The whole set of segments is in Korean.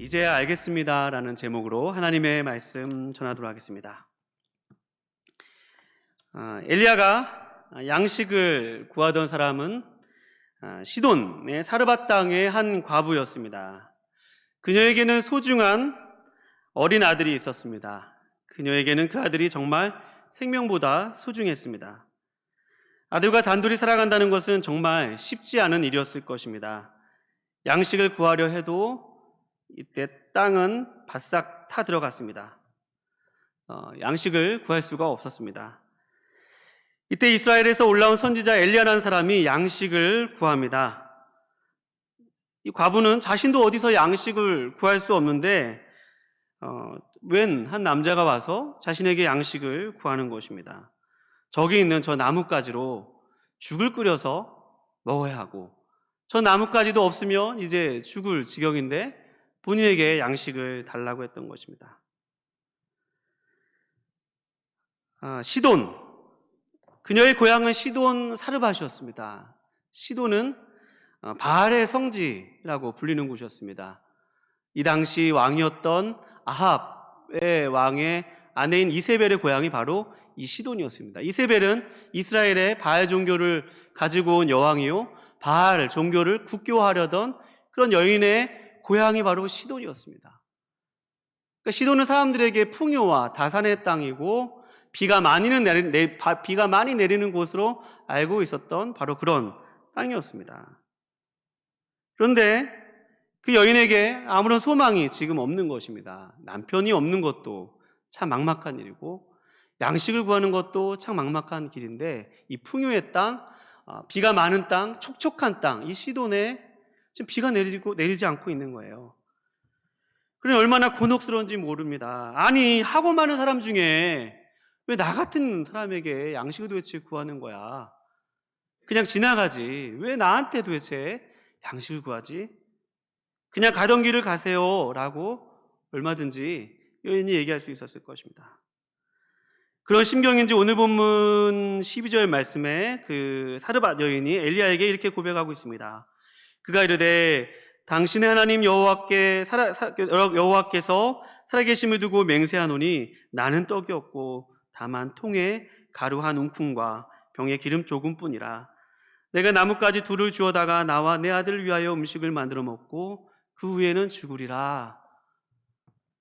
이제야 알겠습니다 라는 제목으로 하나님의 말씀 전하도록 하겠습니다. 엘리야가 양식을 구하던 사람은 시돈의 사르밧 땅의 한 과부였습니다. 그녀에게는 소중한 어린 아들이 있었습니다. 그녀에게는 그 아들이 정말 생명보다 소중했습니다. 아들과 단둘이 살아간다는 것은 정말 쉽지 않은 일이었을 것입니다. 양식을 구하려 해도 이때 땅은 바싹 타 들어갔습니다. 양식을 구할 수가 없었습니다. 이때 이스라엘에서 올라온 선지자 엘리야라는 사람이 양식을 구합니다. 이 과부는 자신도 어디서 양식을 구할 수 없는데 웬 한 남자가 와서 자신에게 양식을 구하는 것입니다. 저기 있는 저 나뭇가지로 죽을 끓여서 먹어야 하고, 저 나뭇가지도 없으면 이제 죽을 지경인데 본인에게 양식을 달라고 했던 것입니다. 시돈, 그녀의 고향은 시돈 사르밧이었습니다. 시돈은 바알의 성지라고 불리는 곳이었습니다. 이 당시 왕이었던 아합의 왕의 아내인 이세벨의 고향이 바로 이 시돈이었습니다. 이세벨은 이스라엘의 바알 종교를 가지고 온 여왕이요, 바알 종교를 국교화하려던 그런 여인의 고향이 바로 시돈이었습니다. 그러니까 시돈은 사람들에게 풍요와 다산의 땅이고 비가 많이 내리는 곳으로 알고 있었던 바로 그런 땅이었습니다. 그런데 그 여인에게 아무런 소망이 지금 없는 것입니다. 남편이 없는 것도 참 막막한 일이고, 양식을 구하는 것도 참 막막한 길인데, 이 풍요의 땅, 비가 많은 땅, 촉촉한 땅, 이 시돈에 지금 비가 내리지 않고 있는 거예요. 그러니 얼마나 곤혹스러운지 모릅니다. 아니, 하고 많은 사람 중에 왜 나 같은 사람에게 양식을 도대체 구하는 거야? 그냥 지나가지. 왜 나한테 도대체 양식을 구하지? 그냥 가던 길을 가세요 라고 얼마든지 여인이 얘기할 수 있었을 것입니다. 그런 심경인지 오늘 본문 12절 말씀에 그 사르밧 여인이 엘리야에게 이렇게 고백하고 있습니다. 그가 이르되 당신의 하나님 여호와께서 살아계심을 두고 맹세하노니 나는 떡이 없고 다만 통에 가루 한 웅큼과 병에 기름 조금뿐이라. 내가 나뭇가지 둘을 주워다가 나와 내 아들을 위하여 음식을 만들어 먹고 그 후에는 죽으리라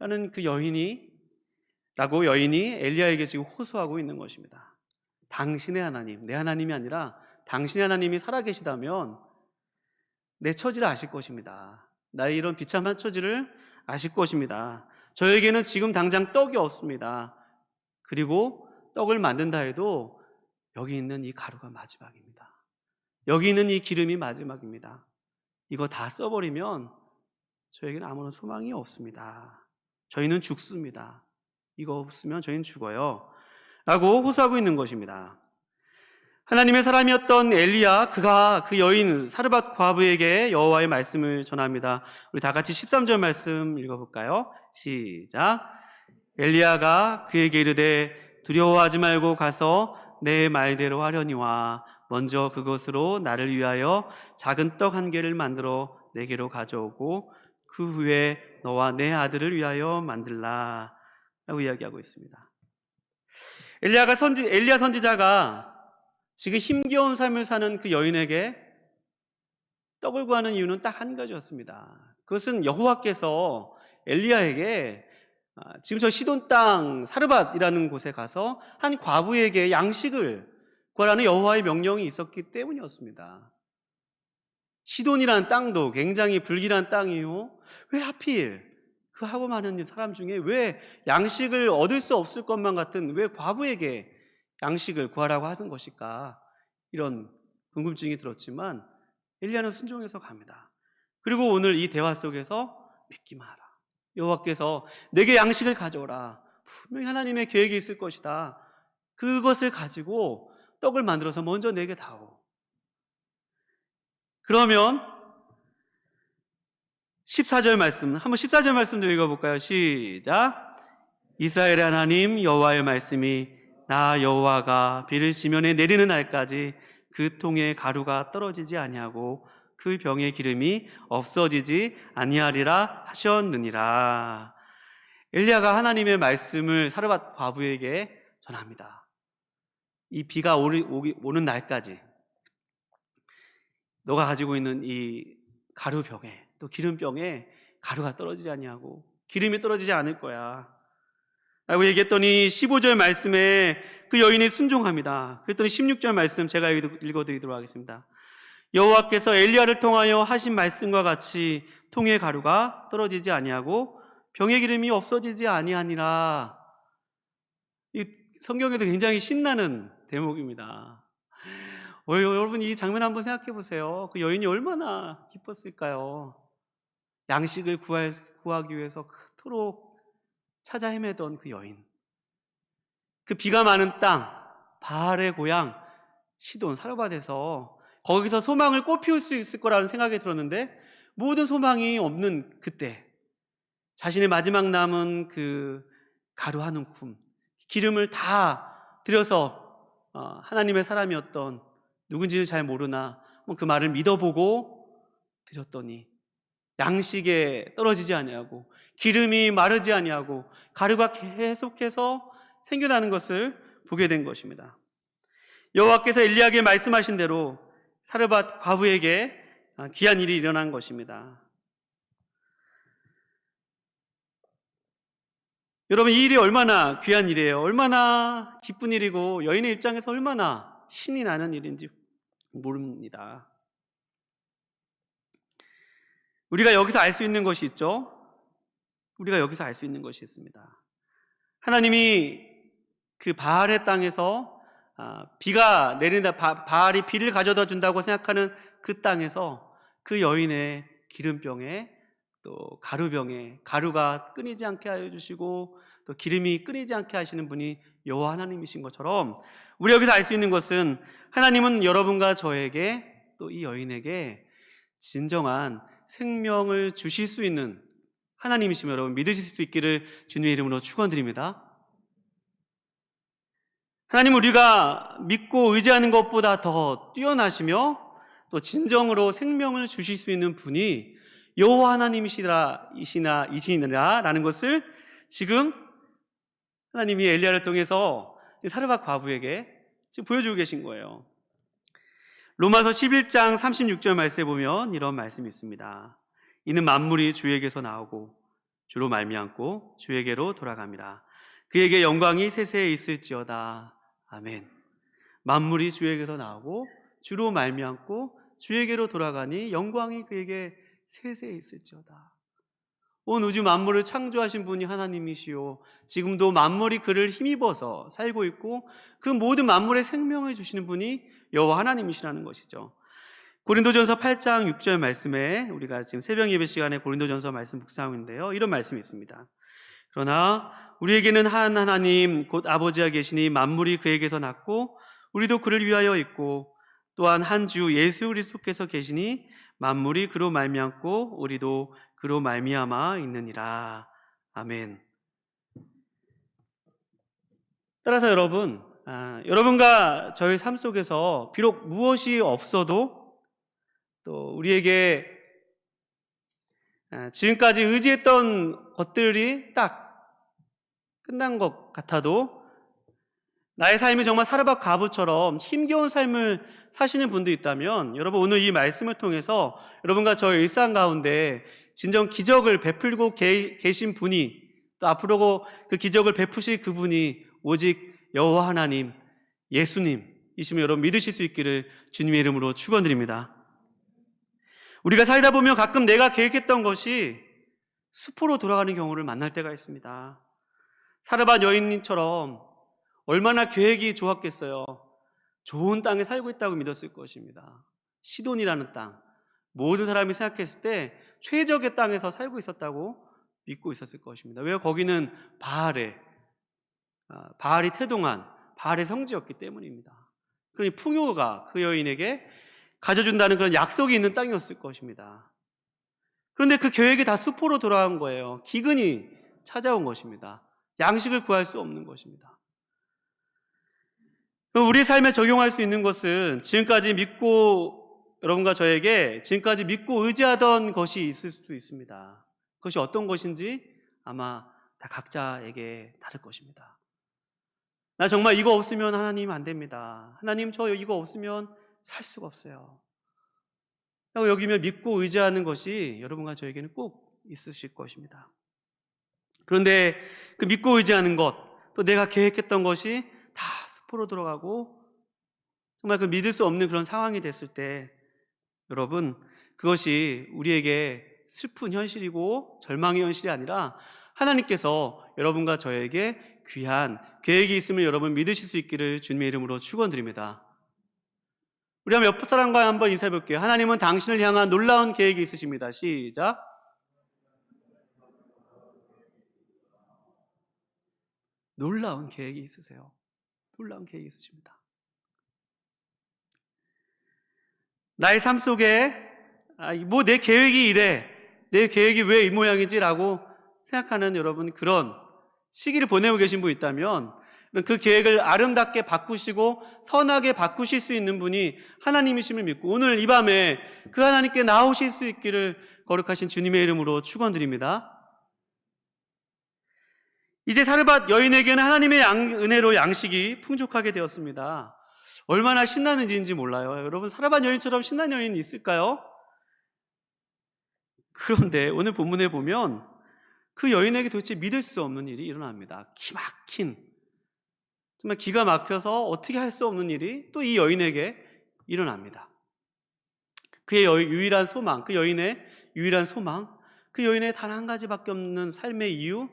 라는 라고 여인이 엘리야에게 지금 호소하고 있는 것입니다. 당신의 하나님, 내 하나님이 아니라 당신의 하나님이 살아계시다면 내 처지를 아실 것입니다. 나의 이런 비참한 처지를 아실 것입니다. 저에게는 지금 당장 떡이 없습니다. 그리고 떡을 만든다 해도 여기 있는 이 가루가 마지막입니다. 여기 있는 이 기름이 마지막입니다. 이거 다 써버리면 저에게는 아무런 소망이 없습니다. 저희는 죽습니다. 이거 없으면 저희는 죽어요 라고 호소하고 있는 것입니다. 하나님의 사람이었던 엘리야, 그가 그 여인 사르밧 과부에게 여호와의 말씀을 전합니다. 우리 다 같이 13절 말씀 읽어볼까요? 시작. 엘리야가 그에게 이르되 두려워하지 말고 가서 내 말대로 하려니와 먼저 그것으로 나를 위하여 작은 떡 한 개를 만들어 내게로 가져오고 그 후에 너와 내 아들을 위하여 만들라 라고 이야기하고 있습니다. 엘리야 선지자가 지금 힘겨운 삶을 사는 그 여인에게 떡을 구하는 이유는 딱 한 가지였습니다. 그것은 여호와께서 엘리야에게 지금 저 시돈 땅 사르밧이라는 곳에 가서 한 과부에게 양식을 구하라는 여호와의 명령이 있었기 때문이었습니다. 시돈이라는 땅도 굉장히 불길한 땅이요, 왜 하필 그 하고 많은 사람 중에 왜 양식을 얻을 수 없을 것만 같은 왜 과부에게 양식을 구하라고 하는 것일까, 이런 궁금증이 들었지만 엘리야는 순종해서 갑니다. 그리고 오늘 이 대화 속에서 믿기만 하라, 여호와께서 내게 양식을 가져오라, 분명히 하나님의 계획이 있을 것이다, 그것을 가지고 떡을 만들어서 먼저 내게 다오. 그러면 14절 말씀, 한번 14절 말씀도 읽어볼까요? 시작. 이스라엘의 하나님 여호와의 말씀이 나 여호와가 비를 지면에 내리는 날까지 그 통에 가루가 떨어지지 아니하고 그 병의 기름이 없어지지 아니하리라 하셨느니라. 엘리야가 하나님의 말씀을 사르밧 과부에게 전합니다. 이 비가 오는 날까지 너가 가지고 있는 이 가루병에, 또 기름병에 가루가 떨어지지 아니하고 기름이 떨어지지 않을 거야 라고 얘기했더니 15절 말씀에 그 여인이 순종합니다. 그랬더니 16절 말씀 제가 읽어드리도록 하겠습니다. 여호와께서 엘리야를 통하여 하신 말씀과 같이 통의 가루가 떨어지지 아니하고 병의 기름이 없어지지 아니하니라. 이 성경에도 굉장히 신나는 대목입니다. 여러분 이 장면 한번 생각해 보세요. 그 여인이 얼마나 기뻤을까요? 양식을 구하기 위해서 그토록 찾아 헤매던 그 여인, 그 비가 많은 땅 바알의 고향 시돈 사르밧에서 거기서 소망을 꽃피울 수 있을 거라는 생각이 들었는데 모든 소망이 없는 그때 자신의 마지막 남은 그 가루 한 움큼 기름을 다 들여서 하나님의 사람이었던 누군지는 잘 모르나 그 말을 믿어보고 드렸더니 양식에 떨어지지 아니하고 기름이 마르지 아니하고 가루가 계속해서 생겨나는 것을 보게 된 것입니다. 여호와께서 엘리야에게 말씀하신 대로 사르밧 과부에게 귀한 일이 일어난 것입니다. 여러분 이 일이 얼마나 귀한 일이에요. 얼마나 기쁜 일이고 여인의 입장에서 얼마나 신이 나는 일인지 모릅니다. 우리가 여기서 알 수 있는 것이 있죠. 우리가 여기서 알 수 있는 것이 있습니다. 하나님이 그 바알의 땅에서 비가 내린다, 바알이 비를 가져다 준다고 생각하는 그 땅에서 그 여인의 기름병에 또 가루병에 가루가 끊이지 않게 하여 주시고 또 기름이 끊이지 않게 하시는 분이 여호와 하나님이신 것처럼 우리 여기서 알 수 있는 것은 하나님은 여러분과 저에게 또 이 여인에게 진정한 생명을 주실 수 있는 하나님이시며 여러분 믿으실 수 있기를 주님의 이름으로 축원드립니다. 하나님은 우리가 믿고 의지하는 것보다 더 뛰어나시며 또 진정으로 생명을 주실 수 있는 분이 여호와 하나님이시니라라는 것을 지금 하나님이 엘리야를 통해서 사르밧 과부에게 지금 보여주고 계신 거예요. 로마서 11장 36절 말씀에 보면 이런 말씀이 있습니다. 이는 만물이 주에게서 나오고 주로 말미암고 주에게로 돌아갑니다. 그에게 영광이 세세에 있을지어다. 아멘. 만물이 주에게서 나오고 주로 말미암고 주에게로 돌아가니 영광이 그에게 세세에 있을지어다. 온 우주 만물을 창조하신 분이 하나님이시요 지금도 만물이 그를 힘입어서 살고 있고 그 모든 만물에 생명을 주시는 분이 여호와 하나님이시라는 것이죠. 고린도전서 8장 6절 말씀에 우리가 지금 새벽 예배 시간에 고린도전서 말씀 묵상하고 있는데요. 이런 말씀이 있습니다. 그러나 우리에게는 한 하나님 곧 아버지가 계시니 만물이 그에게서 났고 우리도 그를 위하여 있고 또한 한 주 예수 그리스도께서 계시니 만물이 그로 말미암고 우리도 그로 말미암아 있느니라. 아멘. 따라서 여러분, 여러분과 저의 삶 속에서 비록 무엇이 없어도 또 우리에게 지금까지 의지했던 것들이 딱 끝난 것 같아도 나의 삶이 정말 사르밧 과부처럼 힘겨운 삶을 사시는 분도 있다면 여러분 오늘 이 말씀을 통해서 여러분과 저의 일상 가운데 진정 기적을 베풀고 계신 분이 또 앞으로 그 기적을 베푸실 그분이 오직 여호와 하나님 예수님이시면 여러분 믿으실 수 있기를 주님의 이름으로 축원드립니다. 우리가 살다 보면 가끔 내가 계획했던 것이 수포로 돌아가는 경우를 만날 때가 있습니다. 사르밧 여인님처럼 얼마나 계획이 좋았겠어요. 좋은 땅에 살고 있다고 믿었을 것입니다. 시돈이라는 땅, 모든 사람이 생각했을 때 최적의 땅에서 살고 있었다고 믿고 있었을 것입니다. 왜? 거기는 바알이 태동한 바알의 성지였기 때문입니다. 그러니 풍요가 그 여인에게 가져준다는 그런 약속이 있는 땅이었을 것입니다. 그런데 그 계획이 다 수포로 돌아간 거예요. 기근이 찾아온 것입니다. 양식을 구할 수 없는 것입니다. 우리의 삶에 적용할 수 있는 것은 지금까지 믿고 여러분과 저에게 지금까지 믿고 의지하던 것이 있을 수도 있습니다. 그것이 어떤 것인지 아마 다 각자에게 다를 것입니다. 나 정말 이거 없으면 하나님 안 됩니다. 하나님 저 이거 없으면 살 수가 없어요. 여기면 믿고 의지하는 것이 여러분과 저에게는 꼭 있으실 것입니다. 그런데 그 믿고 의지하는 것, 또 내가 계획했던 것이 다 수포로 들어가고 정말 그 믿을 수 없는 그런 상황이 됐을 때 여러분, 그것이 우리에게 슬픈 현실이고 절망의 현실이 아니라 하나님께서 여러분과 저에게 귀한 계획이 있음을 여러분 믿으실 수 있기를 주님의 이름으로 축원드립니다. 우리 옆 사람과 한번 인사해 볼게요. 하나님은 당신을 향한 놀라운 계획이 있으십니다. 시작. 놀라운 계획이 있으세요. 놀라운 계획이 있으십니다. 나의 삶 속에 뭐 내 계획이 이래, 내 계획이 왜 이 모양이지라고 생각하는 여러분, 그런 시기를 보내고 계신 분 있다면 그 계획을 아름답게 바꾸시고 선하게 바꾸실 수 있는 분이 하나님이심을 믿고 오늘 이 밤에 그 하나님께 나오실 수 있기를 거룩하신 주님의 이름으로 축원드립니다. 이제 사르밧 여인에게는 하나님의 은혜로 양식이 풍족하게 되었습니다. 얼마나 신나는지인지 몰라요. 여러분, 사르밧 여인처럼 신난 여인이 있을까요? 그런데 오늘 본문에 보면 그 여인에게 도대체 믿을 수 없는 일이 일어납니다. 기막힌, 정말 기가 막혀서 어떻게 할 수 없는 일이 또 이 여인에게 일어납니다. 그의 유일한 소망, 그 여인의 유일한 소망, 그 여인의 단 한 가지밖에 없는 삶의 이유,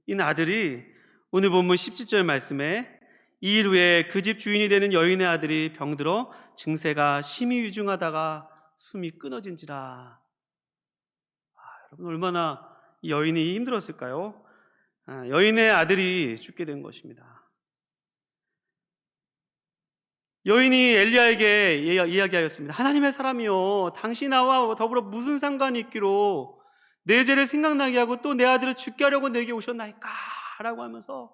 이 아들이 오늘 본문 17절 말씀에 이 일 후에 그 집 주인이 되는 여인의 아들이 병들어 증세가 심히 위중하다가 숨이 끊어진지라. 여러분, 얼마나 이 여인이 힘들었을까요? 여인의 아들이 죽게 된 것입니다. 여인이 엘리야에게 이야기하였습니다. 하나님의 사람이요, 당신 나와 더불어 무슨 상관이 있기로 내 죄를 생각나게 하고 또 내 아들을 죽게 하려고 내게 오셨나이까? 라고 하면서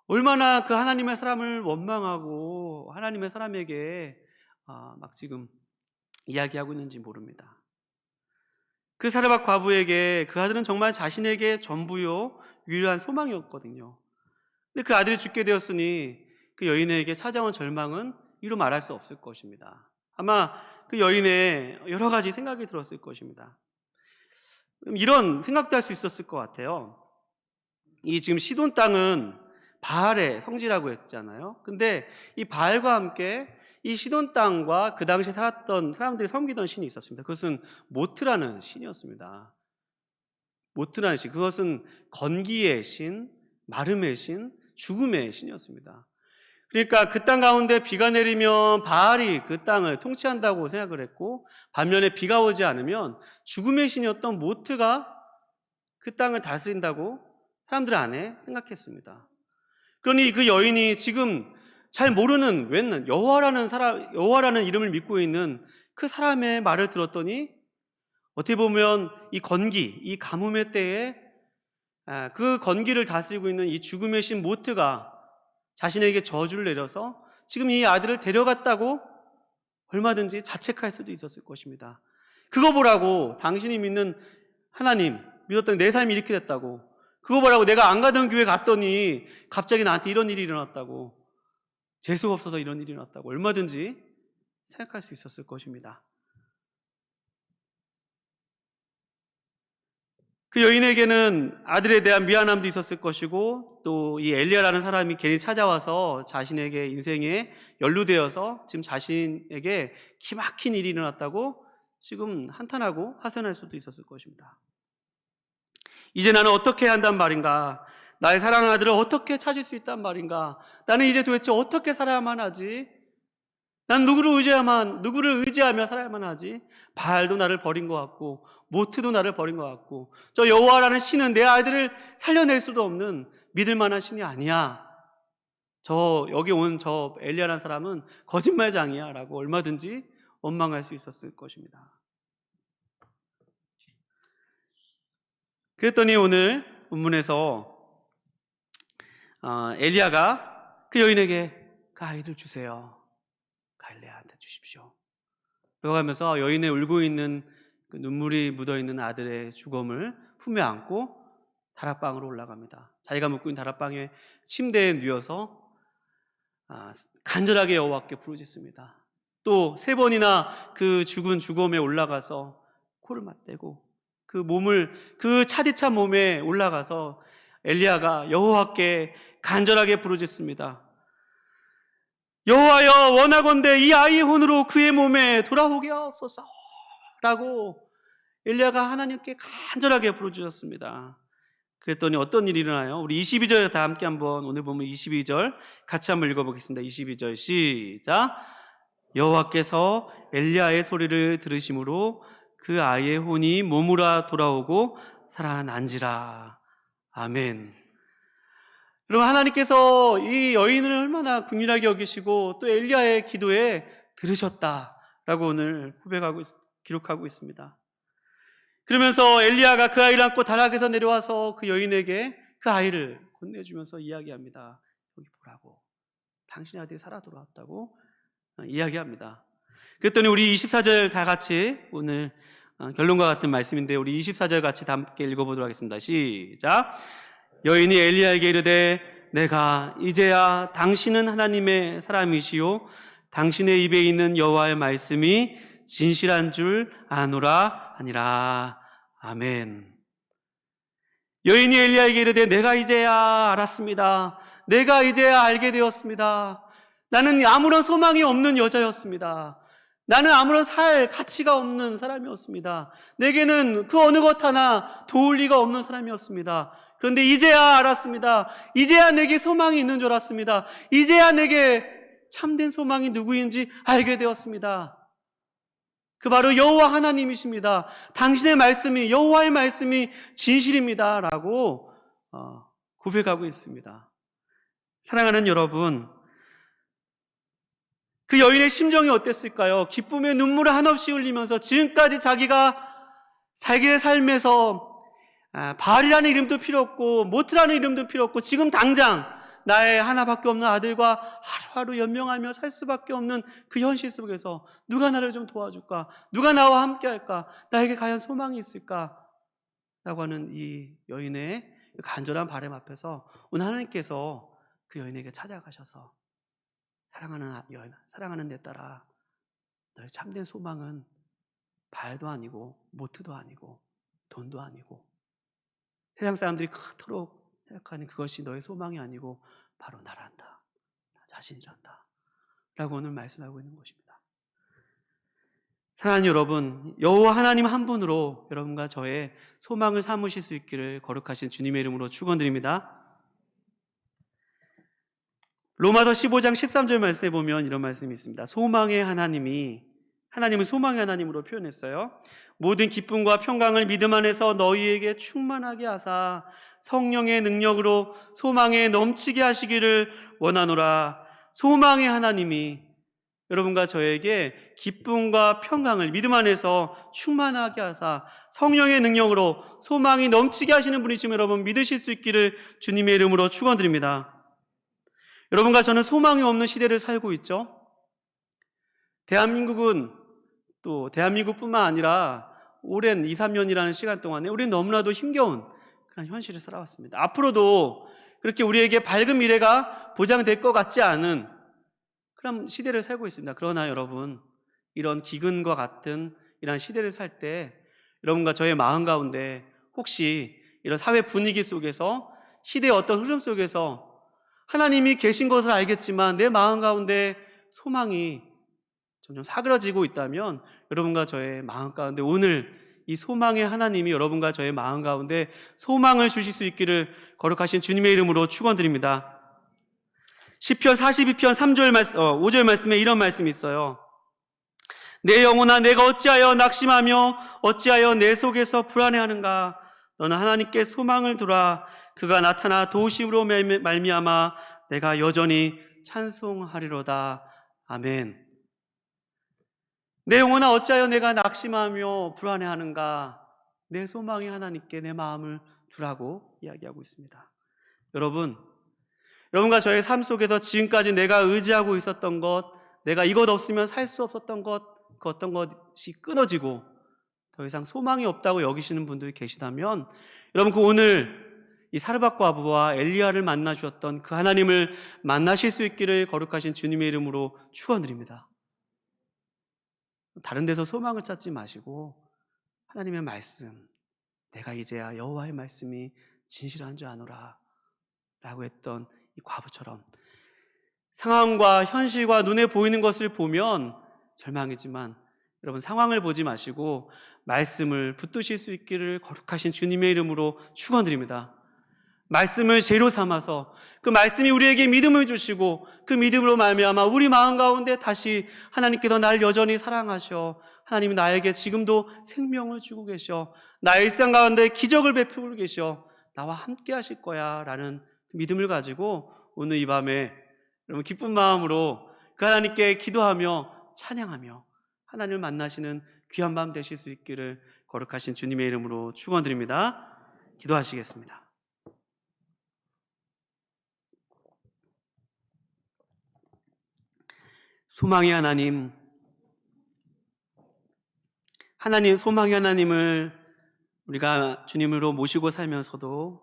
얼마나 그 하나님의 사람을 원망하고 하나님의 사람에게 막 지금 이야기하고 있는지 모릅니다. 그 사르밧 과부에게 그 아들은 정말 자신에게 전부요 유일한 소망이었거든요. 근데 그 아들이 죽게 되었으니 그 여인에게 찾아온 절망은 이루 말할 수 없을 것입니다. 아마 그 여인의 여러 가지 생각이 들었을 것입니다. 이런 생각도 할 수 있었을 것 같아요. 이 지금 시돈 땅은 바알의 성지라고 했잖아요. 근데 이 바알과 함께 이 시돈 땅과 그 당시에 살았던 사람들이 섬기던 신이 있었습니다. 그것은 모트라는 신이었습니다. 모트라는 신, 그것은 건기의 신, 마름의 신, 죽음의 신이었습니다. 그러니까 그 땅 가운데 비가 내리면 바알이 그 땅을 통치한다고 생각을 했고, 반면에 비가 오지 않으면 죽음의 신이었던 모트가 그 땅을 다스린다고 사람들 안에 생각했습니다. 그러니 그 여인이 지금 잘 모르는 웬 여호와라는 이름을 믿고 있는 그 사람의 말을 들었더니 어떻게 보면 이 건기, 이 가뭄의 때에 그 건기를 다스리고 있는 이 죽음의 신 모트가 자신에게 저주를 내려서 지금 이 아들을 데려갔다고 얼마든지 자책할 수도 있었을 것입니다. 그거 보라고, 당신이 믿는 하나님, 믿었더니 내 삶이 이렇게 됐다고, 그거 보라고 내가 안 가던 교회 갔더니 갑자기 나한테 이런 일이 일어났다고, 재수가 없어서 이런 일이 일어났다고 얼마든지 생각할 수 있었을 것입니다. 그 여인에게는 아들에 대한 미안함도 있었을 것이고, 또 이 엘리야라는 사람이 괜히 찾아와서 자신에게 인생에 연루되어서 지금 자신에게 기막힌 일이 일어났다고 지금 한탄하고 하소연할 수도 있었을 것입니다. 이제 나는 어떻게 해야 한단 말인가? 나의 사랑하는 아들을 어떻게 찾을 수 있단 말인가? 나는 이제 도대체 어떻게 살아야만 하지? 난 누구를 의지하며 살아야만 하지? 바알도 나를 버린 것 같고, 모트도 나를 버린 것 같고, 저 여호와라는 신은 내 아들을 살려낼 수도 없는 믿을 만한 신이 아니야. 여기 온 저 엘리야라는 사람은 거짓말장이야 라고 얼마든지 원망할 수 있었을 것입니다. 그랬더니 오늘 본문에서 엘리야가 그 여인에게 그 아이를 주세요. 갈레아한테 주십시오. 걸어가면서 여인의 울고 있는 그 눈물이 묻어있는 아들의 죽음을 품에 안고 다락방으로 올라갑니다. 자기가 묵고 있는 다락방에 침대에 누워서 간절하게 여호와께 부르짖습니다. 또 3번이나 그 죽은 죽음에 올라가서 코를 맞대고 그 차디찬 몸에 올라가서 엘리야가 여호와께 간절하게 부르짖습니다. 여호와여, 원하건대 이 아이의 혼으로 그의 몸에 돌아오게 하옵소서 라고 엘리야가 하나님께 간절하게 부르짖었습니다. 그랬더니 어떤 일이 일어나요? 우리 22절 다 함께 한번, 오늘 보면 22절 같이 한번 읽어보겠습니다. 22절 시작. 여호와께서 엘리야의 소리를 들으심으로 그 아이의 혼이 몸으로 돌아오고 살아난지라. 아멘. 여러분, 하나님께서 이 여인을 얼마나 긍휼하게 여기시고 또 엘리야의 기도에 들으셨다라고 오늘 기록하고 있습니다. 그러면서 엘리야가 그 아이를 안고 다락에서 내려와서 그 여인에게 그 아이를 건네주면서 이야기합니다. 여기 보라고, 당신의 아들이 살아 돌아왔다고 이야기합니다. 그랬더니 우리 24절 다 같이, 오늘 결론과 같은 말씀인데 우리 24절 같이 다 함께 읽어보도록 하겠습니다. 시작. 여인이 엘리야에게 이르되 내가 이제야 당신은 하나님의 사람이시요 당신의 입에 있는 여호와의 말씀이 진실한 줄 아노라 하니라. 아멘. 여인이 엘리야에게 이르되 내가 이제야 알았습니다. 내가 이제야 알게 되었습니다. 나는 아무런 소망이 없는 여자였습니다. 나는 아무런 살 가치가 없는 사람이었습니다. 내게는 그 어느 것 하나 도울 리가 없는 사람이었습니다. 그런데 이제야 알았습니다. 이제야 내게 소망이 있는 줄 알았습니다. 이제야 내게 참된 소망이 누구인지 알게 되었습니다. 그 바로 여호와 하나님이십니다. 당신의 말씀이, 여호와의 말씀이 진실입니다 라고 고백하고 있습니다. 사랑하는 여러분, 그 여인의 심정이 어땠을까요? 기쁨의 눈물을 한없이 흘리면서 지금까지 자기가 자기의 삶에서 바알이라는 이름도 필요 없고 모트라는 이름도 필요 없고 지금 당장 나의 하나밖에 없는 아들과 하루하루 연명하며 살 수밖에 없는 그 현실 속에서 누가 나를 좀 도와줄까? 누가 나와 함께 할까? 나에게 과연 소망이 있을까? 라고 하는 이 여인의 간절한 바람 앞에서 오늘 하나님께서 그 여인에게 찾아가셔서 사랑하는 여인, 사랑하는 내 딸아, 너의 참된 소망은 바알도 아니고 모트도 아니고 돈도 아니고 세상 사람들이 그토록 생각하는 그것이 너의 소망이 아니고 바로 나란다, 나 자신이란다 라고 오늘 말씀하고 있는 것입니다. 사랑하는 여러분, 여호와 하나님 한 분으로 여러분과 저의 소망을 삼으실 수 있기를 거룩하신 주님의 이름으로 축원드립니다. 로마서 15장 13절 말씀에 보면 이런 말씀이 있습니다. 하나님을 소망의 하나님으로 표현했어요. 모든 기쁨과 평강을 믿음 안에서 너희에게 충만하게 하사 성령의 능력으로 소망에 넘치게 하시기를 원하노라. 소망의 하나님이 여러분과 저에게 기쁨과 평강을 믿음 안에서 충만하게 하사 성령의 능력으로 소망이 넘치게 하시는 분이시면 여러분 믿으실 수 있기를 주님의 이름으로 축원드립니다. 여러분과 저는 소망이 없는 시대를 살고 있죠. 대한민국은 또 대한민국뿐만 아니라 오랜 2, 3년이라는 시간 동안에 우리는 너무나도 힘겨운 그런 현실을 살아왔습니다. 앞으로도 그렇게 우리에게 밝은 미래가 보장될 것 같지 않은 그런 시대를 살고 있습니다. 그러나 여러분, 이런 기근과 같은 이런 시대를 살 때 여러분과 저의 마음 가운데 혹시 이런 사회 분위기 속에서 시대의 어떤 흐름 속에서 하나님이 계신 것을 알겠지만 내 마음 가운데 소망이 점점 사그러지고 있다면 여러분과 저의 마음 가운데 오늘 이 소망의 하나님이 여러분과 저의 마음 가운데 소망을 주실 수 있기를 거룩하신 주님의 이름으로 축원드립니다. 시편 42편 5절 말씀에 이런 말씀이 있어요. 내 영혼아, 내가 어찌하여 낙심하며 어찌하여 내 속에서 불안해하는가? 너는 하나님께 소망을 두라. 그가 나타나 도우심으로 말미암아 내가 여전히 찬송하리로다. 아멘. 내 영혼아, 어찌하여 내가 낙심하며 불안해하는가? 내 소망이 하나님께 내 마음을 두라고 이야기하고 있습니다. 여러분과 저의 삶 속에서 지금까지 내가 의지하고 있었던 것, 내가 이것 없으면 살 수 없었던 것, 그 어떤 것이 끊어지고 더 이상 소망이 없다고 여기시는 분들이 계시다면 여러분 그 오늘 이 사르밧 과부와 엘리야를 만나 주었던 그 하나님을 만나실 수 있기를 거룩하신 주님의 이름으로 축원드립니다. 다른 데서 소망을 찾지 마시고 하나님의 말씀, 내가 이제야 여호와의 말씀이 진실한 줄 아노라 라고 했던 이 과부처럼 상황과 현실과 눈에 보이는 것을 보면 절망이지만 여러분 상황을 보지 마시고 말씀을 붙드실 수 있기를 거룩하신 주님의 이름으로 축원드립니다. 말씀을 재료 삼아서 그 말씀이 우리에게 믿음을 주시고 그 믿음으로 말미암아 우리 마음 가운데 다시 하나님께서 날 여전히 사랑하셔, 하나님이 나에게 지금도 생명을 주고 계셔, 나의 일상 가운데 기적을 베푸고 계셔, 나와 함께 하실 거야 라는 믿음을 가지고 오늘 이 밤에 여러분 기쁜 마음으로 그 하나님께 기도하며 찬양하며 하나님을 만나시는 귀한 밤 되실 수 있기를 거룩하신 주님의 이름으로 축원드립니다. 기도하시겠습니다. 소망의 하나님, 소망의 하나님을 우리가 주님으로 모시고 살면서도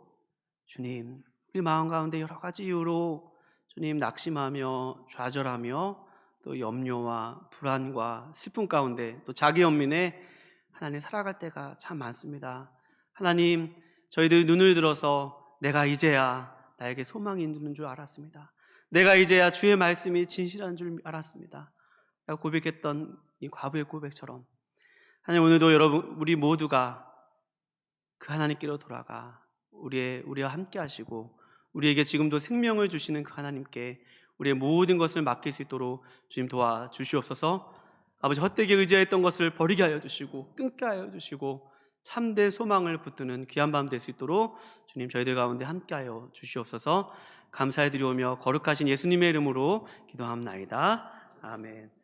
주님, 우리 마음 가운데 여러 가지 이유로 주님 낙심하며 좌절하며 또 염려와 불안과 슬픔 가운데 또 자기 연민에 하나님 살아갈 때가 참 많습니다. 하나님, 저희들 눈을 들어서 내가 이제야 나에게 소망이 있는 줄 알았습니다. 내가 이제야 주의 말씀이 진실한 줄 알았습니다 라고 고백했던 이 과부의 고백처럼 하나님 오늘도 여러분 우리 모두가 그 하나님께로 돌아가 우리와 함께 하시고 우리에게 지금도 생명을 주시는 그 하나님께 우리의 모든 것을 맡길 수 있도록 주님 도와주시옵소서. 아버지, 헛되게 의지했던 것을 버리게 하여 주시고 끊게 하여 주시고 참된 소망을 붙드는 귀한 밤 될 수 있도록 주님 저희들 가운데 함께 하여 주시옵소서. 감사해 드리오며 거룩하신 예수님의 이름으로 기도합나이다. 아멘.